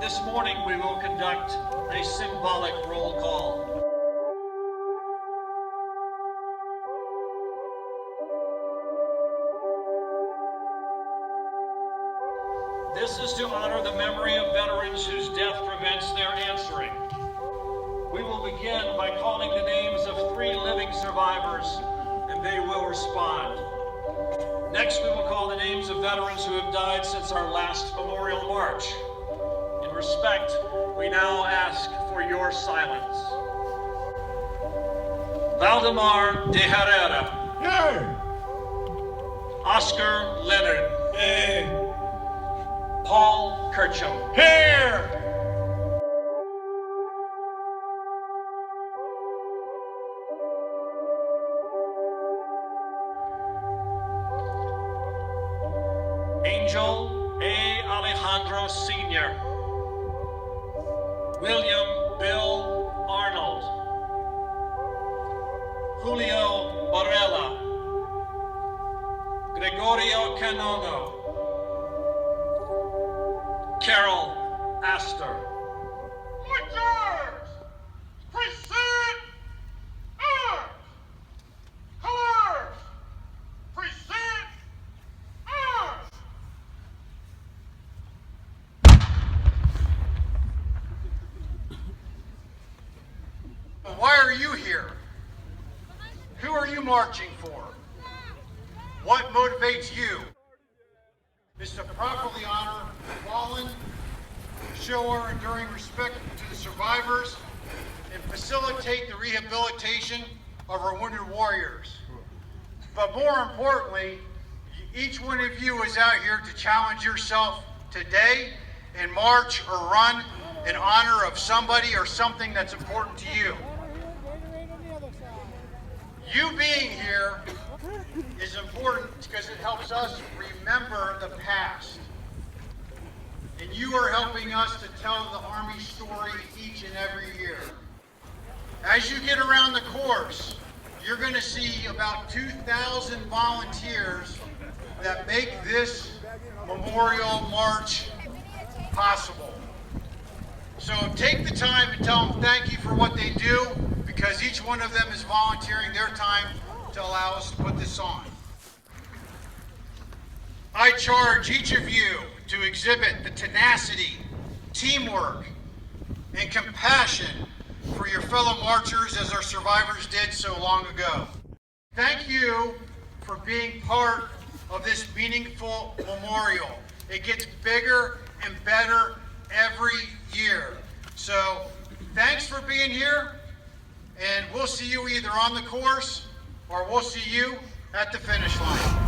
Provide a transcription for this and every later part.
This morning we will conduct a symbolic roll call. This is to honor the memory of veterans whose death prevents their answering. We will begin by calling the names of 3 living survivors, and they will respond. Next, we will call the names of veterans who have died since our last memorial march. In respect, we now ask for your silence. Valdemar de Herrera. Here! Oscar Leonard. Hey! Paul Kirchhoff. Here! Angel A. Alejandro Sr. William Bill Arnold. Julio Barella. Gregorio Canono. Carol Astor. Marchers! Present arms! Colors! Present arms! Why are you here? Who are you marching for? What motivates you? Is to properly honor the fallen, show our enduring respect to the survivors, and facilitate the rehabilitation of our wounded warriors. But more importantly, each one of you is out here to challenge yourself today and march or run in honor of somebody or something that's important to you. You being here is important because it helps us remember the past. And you are helping us to tell the Army story each and every year. As you get around the course, you're going to see about 2,000 volunteers that make this Memorial March possible. So take the time and tell them thank you for what they do, because each one of them is volunteering their time to allow us to put this on. I charge each of you to exhibit the tenacity, teamwork, and compassion for your fellow marchers as our survivors did so long ago. Thank you for being part of this meaningful memorial. It gets bigger and better every year. So thanks for being here, and we'll see you either on the course or we'll see you at the finish line.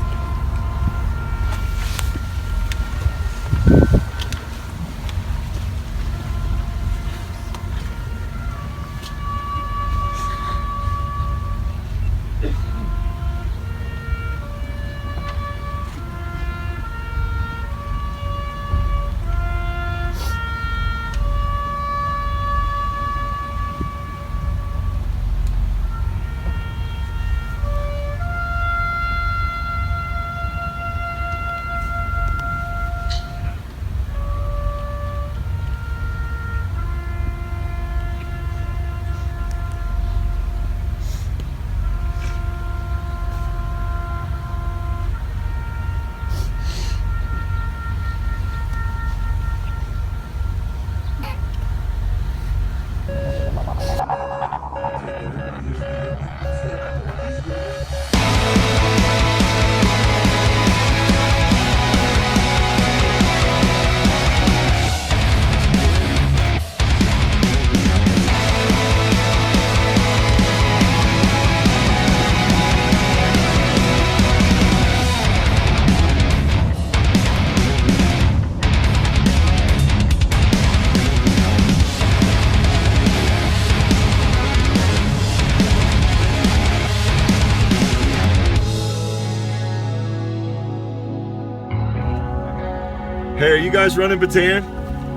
Hey, are you guys running Bataan?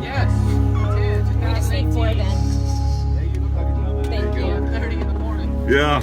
Yes. Bataan, We just need 4 then. Yeah, you look like a gentleman. Thank you. 7:30 in the morning. Yeah.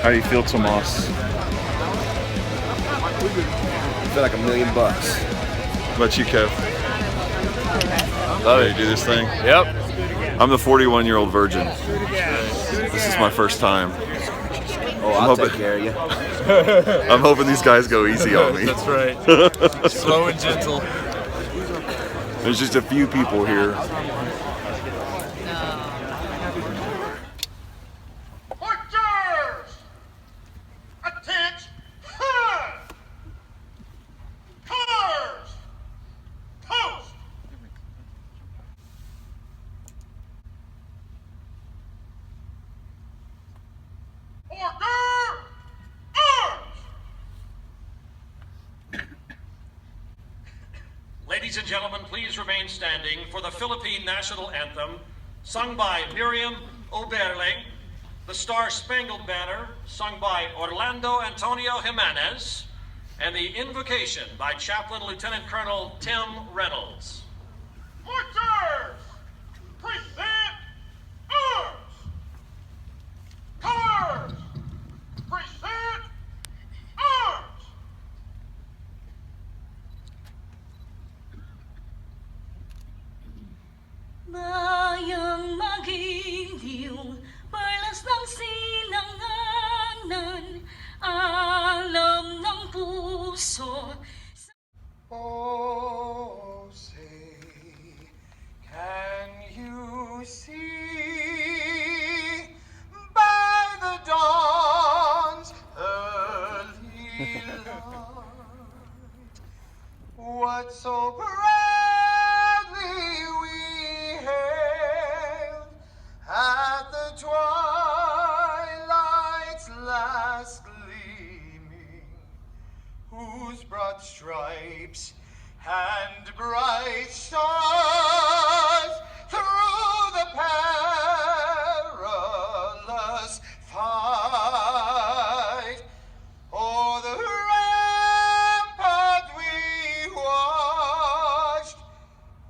How do you feel, Tomas? I feel like $1 million. How about you, Kev? Love Ready it. to do this thing? Yep. I'm the 41-year-old virgin. This is my first time. Oh, I'll take care of you. I'm hoping these guys go easy on me. That's right. Slow and gentle. There's just a few people here. Marchers! Attention! Colors! Post! Order! Arms! Ladies and gentlemen, please remain standing for the Philippine National Anthem, sung by Miriam Oberle, the Star Spangled Banner, sung by Orlando Antonio Jimenez, and the Invocation by Chaplain Lieutenant Colonel Tim Reynolds. Marchers! Present arms! Colors! Present arms! Bayang magiliw, perlas ng sinanganan, alam ng puso. Oh, say, can you see by the dawn's early light what so proudly we hailed at the twilight's last gleaming, whose broad stripes and bright stars through the perilous fight o'er the rampart we watched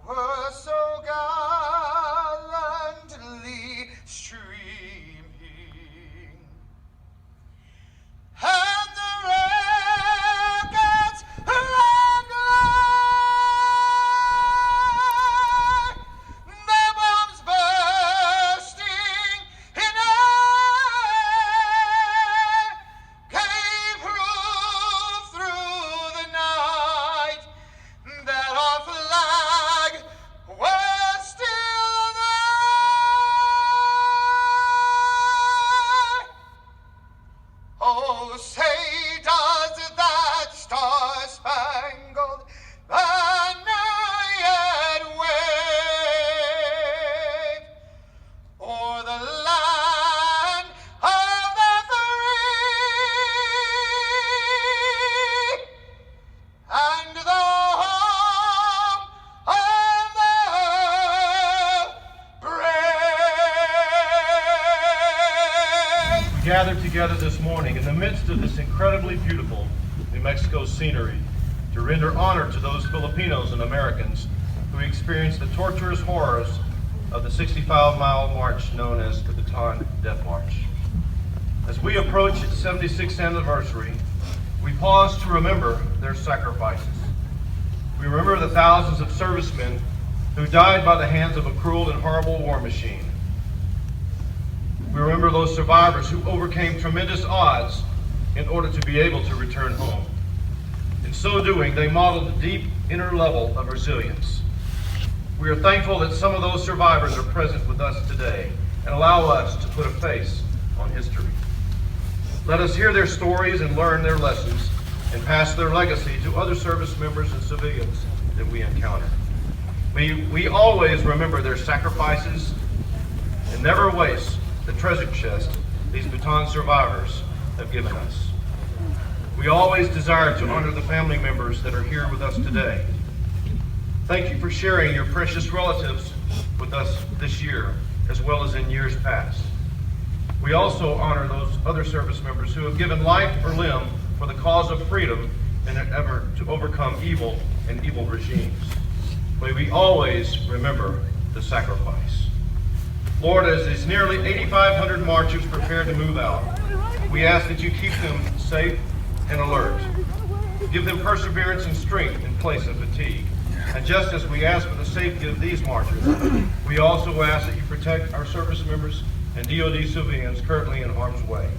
were so gallantly streaming. And the rockets ran high, their bombs bursting in air, gave proof through the night that our flag was still there. Oh, say does that star-spangled banner yet wave o'er the land of the free and the home of the brave? We gathered together this morning in the midst of this incredibly beautiful New Mexico scenery to render honor to those Filipinos and Americans who experienced the torturous horrors of the 65-mile march known as the Bataan Death March. As we approach its 76th anniversary, we pause to remember their sacrifices. We remember the thousands of servicemen who died by the hands of a cruel and horrible war machine. We remember those survivors who overcame tremendous odds in order to be able to return home. In so doing, they modeled a deep inner level of resilience. We are thankful that some of those survivors are present with us today and allow us to put a face on history. Let us hear their stories and learn their lessons and pass their legacy to other service members and civilians that we encounter. We always remember their sacrifices and never waste the treasure chest these Bataan survivors have given us. We always desire to honor the family members that are here with us today. Thank you for sharing your precious relatives with us this year, as well as in years past. We also honor those other service members who have given life or limb for the cause of freedom in an effort to overcome evil and evil regimes. May we always remember the sacrifice. Lord, as these nearly 8,500 marchers prepare to move out, we ask that you keep them safe and alert. Give them perseverance and strength in place of fatigue. And just as we ask for the safety of these marchers, we also ask that you protect our service members and DoD civilians currently in harm's way.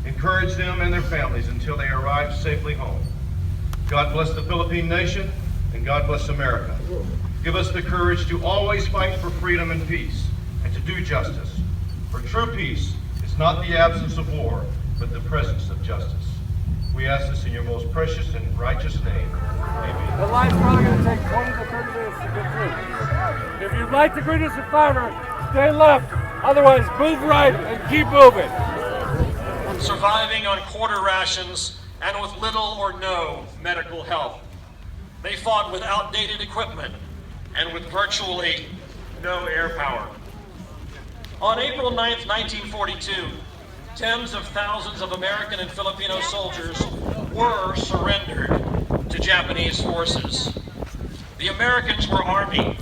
Encourage them and their families until they arrive safely home. God bless the Philippine nation, and God bless America. Give us the courage to always fight for freedom and peace, and to do justice. For true peace is not the absence of war, but the presence of justice. We ask this in your most precious and righteous name. Amen. The line's probably going to take 20 to 30 minutes to get through. If you'd like to greet us at Fiverr, stay left. Otherwise, move right and keep moving. Surviving on quarter rations and with little or no medical help. They fought with outdated equipment and with virtually no air power. On April 9th, 1942, tens of thousands of American and Filipino soldiers were surrendered to Japanese forces. The Americans were Army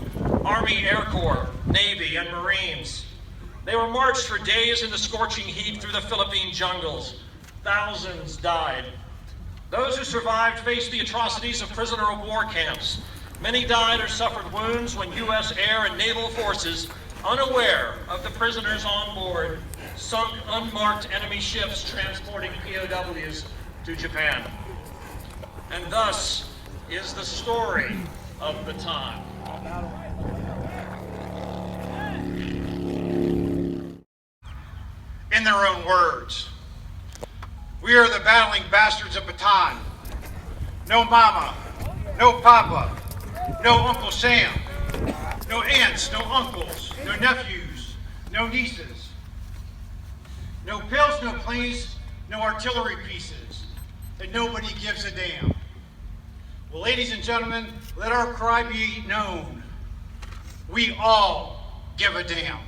Air Corps, Navy, and Marines. They were marched for days in the scorching heat through the Philippine jungles. Thousands died. Those who survived faced the atrocities of prisoner of war camps. Many died or suffered wounds when U.S. air and naval forces, unaware of the prisoners on board, sunk unmarked enemy ships transporting POWs to Japan. And thus is the story of Bataan. In their own words, we are the battling bastards of Bataan. No mama, no papa, no Uncle Sam, no aunts, no uncles, no nephews, no nieces. No pills, no planes, no artillery pieces, and nobody gives a damn. Well, ladies and gentlemen, let our cry be known. We all give a damn.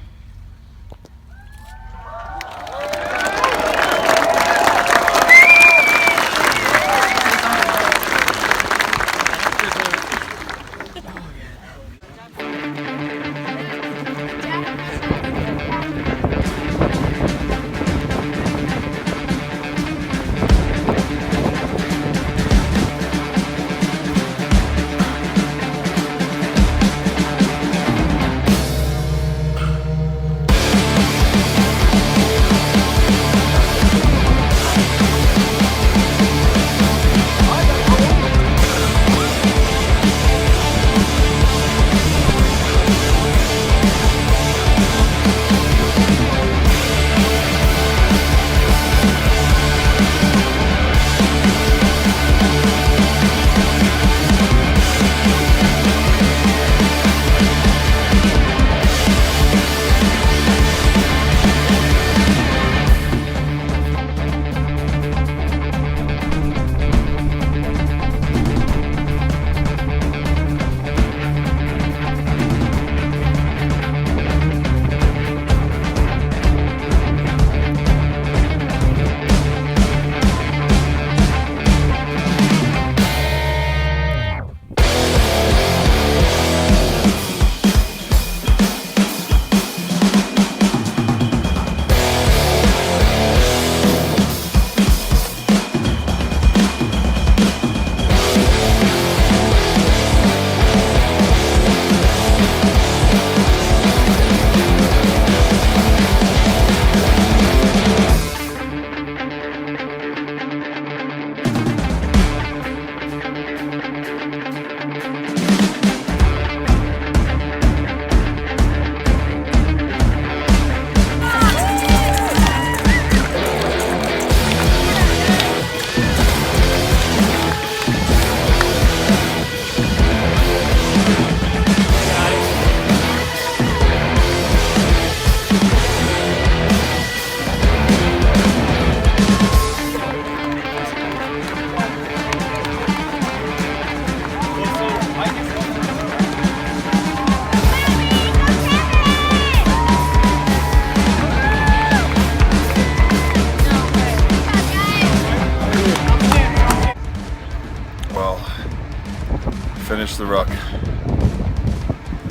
Finished the ruck.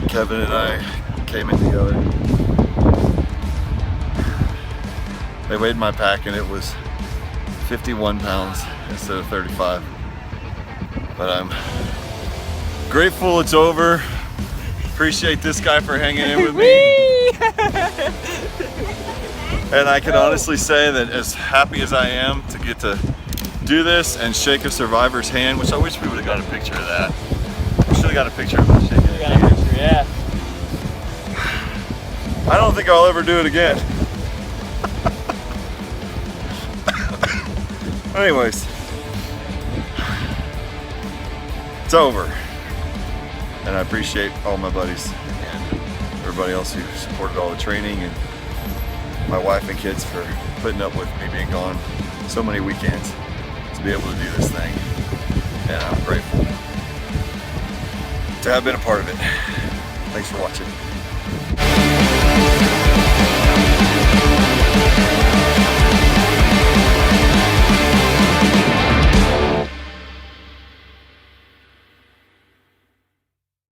Kevin and I came in together. They weighed my pack and it was 51 pounds instead of 35. But I'm grateful it's over. Appreciate this guy for hanging in with me. And I can honestly say that as happy as I am to get to do this and shake a survivor's hand, which I wish we would have got a picture of that. We should have got a picture of us shaking his hand. Yeah. I don't think I'll ever do it again. Anyways, it's over. And I appreciate all my buddies and everybody else who supported all the training, and my wife and kids for putting up with me being gone so many weekends to be able to do this thing. And I'm grateful to have been a part of it. Thanks for watching.